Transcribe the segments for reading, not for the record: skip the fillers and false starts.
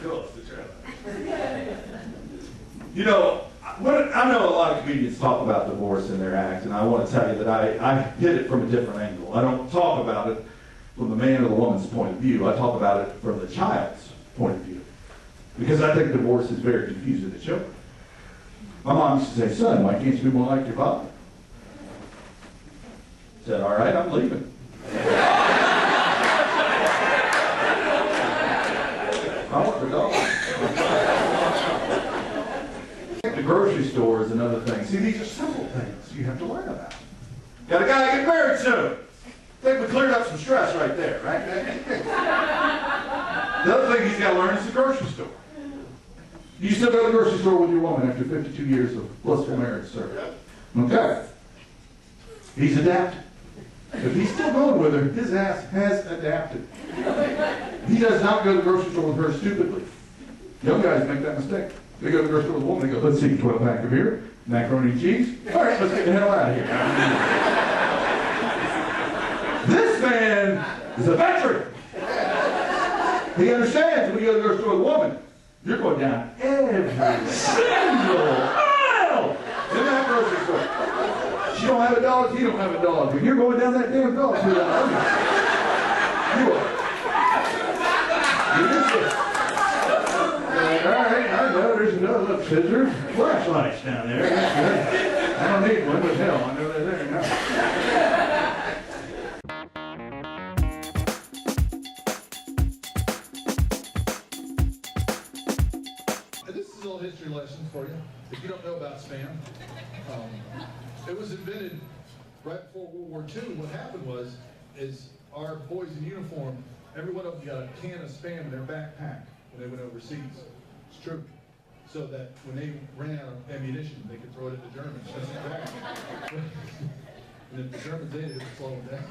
Go up the trailer. You know, I know a lot of comedians talk about divorce in their act, and I want to tell you that I hit it from a different angle. I don't talk about it from the man or the woman's point of view. I talk about it from the child's point of view. Because I think divorce is very confusing to children. My mom used to say, son, why can't you be more like your father? I said, all right, I'm leaving. I want the dog. The grocery store is another thing. See, these are simple things you have to learn about. Got a guy getting married soon. I think we cleared up some stress right there, right? The other thing he's got to learn is the grocery store. You still go to the grocery store with your woman after 52 years of blissful marriage, sir. Okay. He's adapted. If he's still going with her, his ass has adapted. He does not go to the grocery store with her stupidly. Young guys make that mistake. They go to the grocery store with a woman, they go, let's see, 12-pack of beer, macaroni and cheese. All right, let's get the hell out of here. This man is a veteran. He understands when you go to the grocery store with a woman, you're going down every single aisle in that grocery store. She don't have a dog, he don't have a dog. When you're going down that damn dog food aisle, you are. All right, I know there's another little scissors, flashlights down there. That's good. I don't need one, but hell, I know they're there now. This is a little history lesson for you. If you don't know about Spam, it was invented right before World War II. What happened is our boys in uniform, every one of them got a can of Spam in their backpack when they went overseas. It's true. So that when they ran out of ammunition, they could throw it at the Germans. And if the Germans ate it, it would slow them down.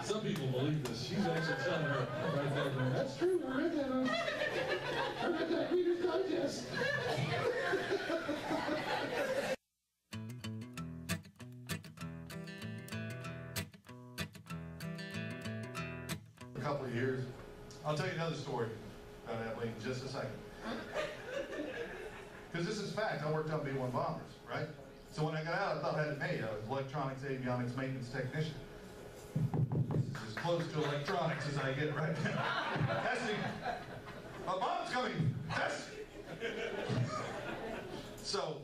Some people believe this. She's actually telling her right there, going, that's true, I read that Reader's Digest. A couple of years. I'll tell you another story about Emily in just a second. Because this is fact. I worked on B-1 bombers, right? So when I got out, I thought I had it made. I was electronics, avionics, maintenance technician. This is as close to electronics as I get right now. Testing. A bomb's coming. Test. So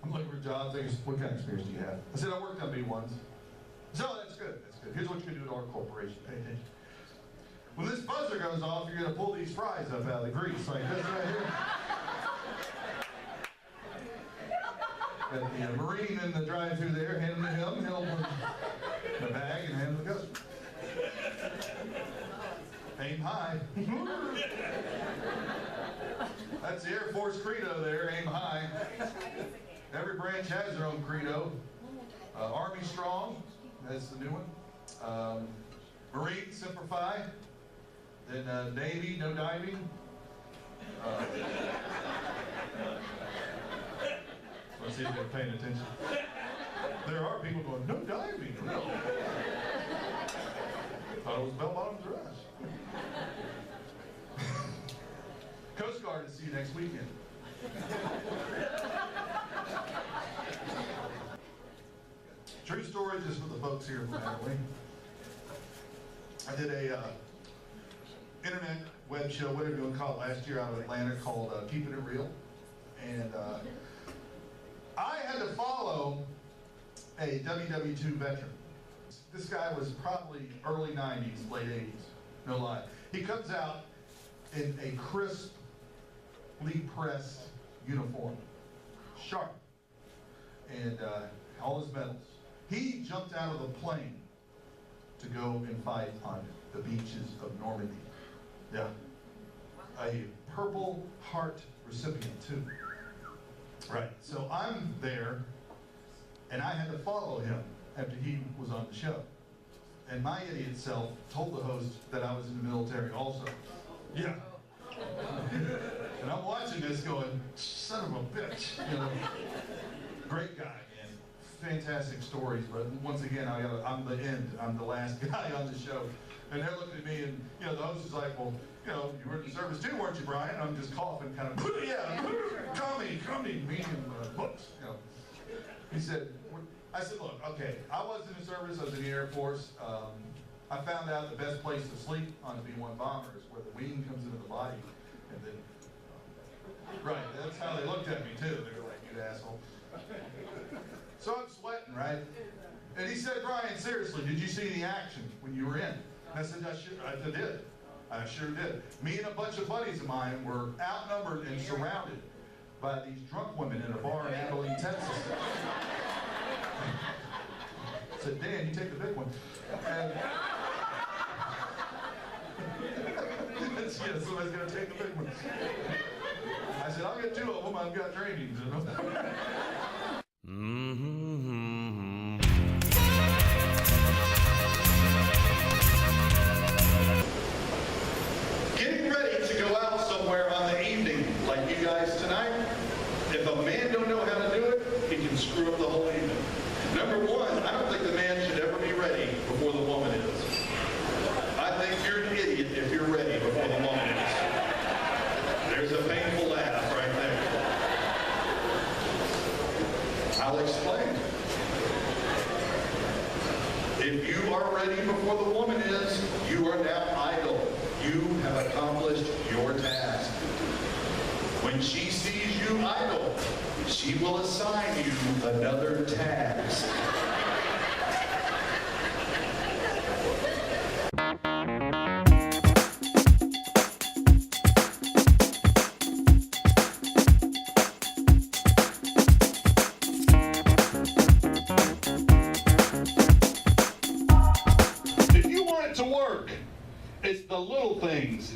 I'm looking for jobs. What kind of experience do you have? I said, I worked on B-1s. So that's good. That's good. Here's what you can do to our corporation. Pay attention. When this buzzer goes off, you're going to pull these fries up out of the grease like this right here. Got the Marine in the drive-thru there, hand them to him. He'll put the bag and hand it to the customer. Aim high. That's the Air Force credo there, aim high. Every branch has their own credo. Army strong, that's the new one. Marine, Semper Fi. Then Navy, no diving. Let's see if they're paying attention. There are people going, no diving, no. Thought it was bell-bottoms rush. Coast Guard to see you next weekend. True story, just for the folks here from Adelaide. I did a internet web show, whatever you want to call it, last year out of Atlanta called Keeping It Real. And I had to follow a WW2 veteran. This guy was probably early 90s, late 80s, no lie. He comes out in a crisply pressed uniform, sharp, and all his medals. He jumped out of the plane to go and fight on the beaches of Normandy. Yeah. A Purple Heart recipient, too. Right. So I'm there, and I had to follow him after he was on the show. And my idiot self told the host that I was in the military also. Yeah. And I'm watching this going, son of a bitch. You know, great guy, man. Fantastic stories, but once again, I'm the end. I'm the last guy on the show. And they're looking at me, and you know, the host is like, well, you know, you were in the service too, weren't you, Brian? I'm just coughing, kind of, yeah, comedy, medium books, you know. He said, I said, look, okay, I was in the service, I was in the Air Force. I found out the best place to sleep on a B-1 bomber is where the wing comes into the body, and then, right, that's how they looked at me too. They were like, you asshole. So I'm sweating, right? And he said, Brian, seriously, did you see the action when you were in? And I said, I did. I sure did. Me and a bunch of buddies of mine were outnumbered and surrounded by these drunk women in a bar in Abilene, Texas. I said, Dan, you take the big one. And yeah, somebody's going to take the big one. I said, I'll get two of them. I've got trainings. You know? Getting ready to go out somewhere on the evening, like you guys tonight, if a man don't know how to do it, he can screw up the whole evening. Number one, I don't think the man should ever be ready before the woman is. I think you're an idiot if you're ready before the woman is. There's a painful laugh right there. I'll explain. If you are ready before the woman is, you are now idle. You have accomplished your task. When she sees you idle, she will assign you another task. If you want it to work, it's the little things,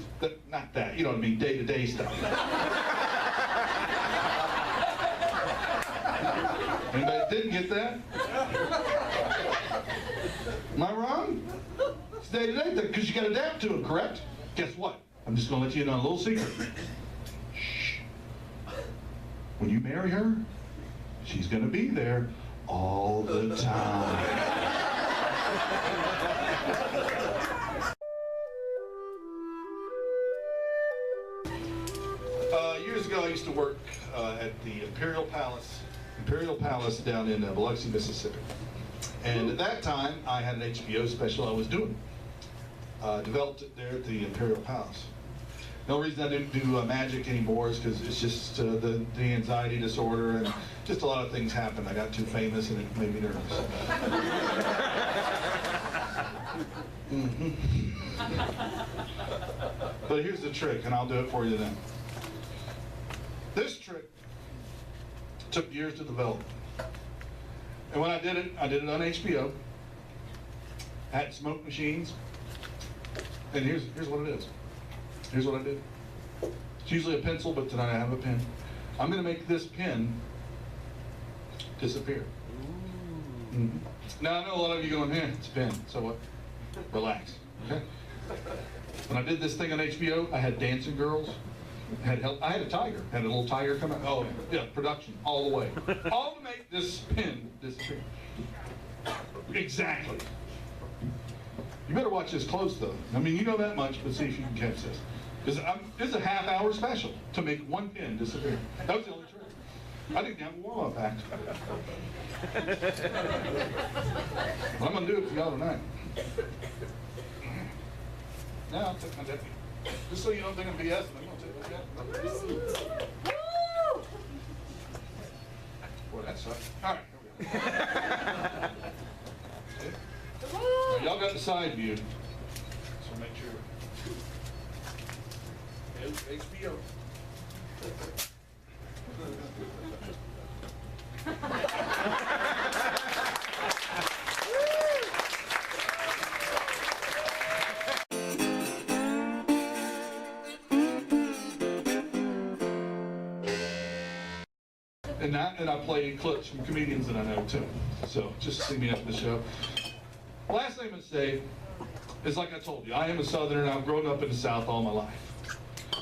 not that, you know what I mean, day-to-day stuff. Anybody didn't get that? Am I wrong? It's day-to-day thing, because you got to adapt to it, correct? Guess what? I'm just going to let you in on a little secret. Shh. When you marry her, she's going to be there all the time. Years ago, I used to work at the Imperial Palace down in Biloxi, Mississippi. And at that time, I had an HBO special I was doing. Developed it there at the Imperial Palace. The only reason I didn't do magic anymore is because it's just the anxiety disorder and just a lot of things happened. I got too famous and it made me nervous. But here's the trick, and I'll do it for you then. This trick took years to develop. And when I did it on HBO. I had smoke machines. And here's what it is. Here's what I did. It's usually a pencil, but tonight I have a pen. I'm going to make this pen disappear. Now I know a lot of you going, it's a pen, so what? Relax, okay? When I did this thing on HBO, I had dancing girls. I had a tiger. Had a little tiger come out. Oh, yeah, production, all the way. All to make this pen disappear. Exactly. You better watch this close, though. I mean, you know that much, but see if you can catch this. Because this is a half-hour special to make one pin disappear. That was the only trick. I didn't have a warm-up act. Well, I'm going to do it for y'all tonight. Now, I'll take my deputy. Just so you don't think I'm BSing, I'm going to take my deputy. Boy, that sucks. All right, here we go. Now, y'all got the side view, so make sure. HBO. And I play clips from comedians that I know too. So just see me after the show. Last thing I'm going to say is, like I told you, I am a Southerner and I've grown up in the South all my life.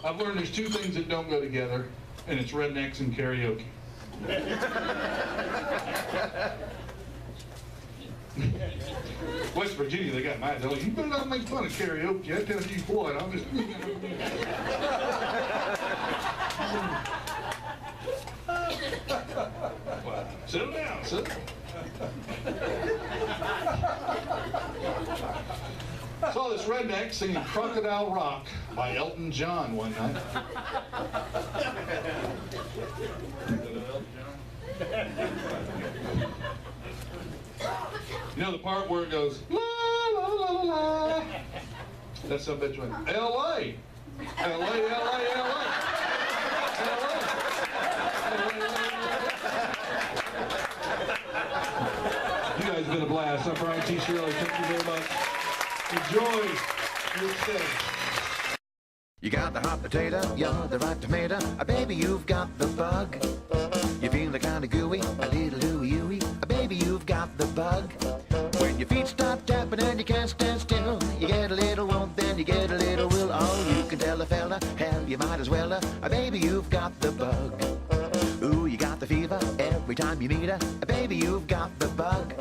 I've learned there's two things that don't go together, and it's rednecks and karaoke. West Virginia, they got mad. They're like, you better not make fun of karaoke. I tell you what, I'm just. Well, settle down, settle down. Saw this redneck singing Crocodile Rock by Elton John one night. You know the part where it goes, la la la la la? That's some bitch went, L.A. L.A., L.A., L.A. You guys have been a blast. I'm Brian T Shirley. Thank you very much. Enjoy your stay. You got the hot potato, you're the right tomato. Baby, you've got the bug. You feeling kinda gooey, a little ooey-ooey. Baby, you've got the bug. When your feet start tapping and you can't stand still, you get a little warmth, then you get a little will. Oh, you can tell a fella, hell, you might as well. Baby, you've got the bug. Ooh, you got the fever every time you meet her. Baby, you've got the bug.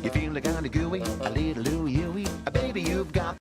You feeling kinda gooey, a little ooey-ooey. Baby, you've got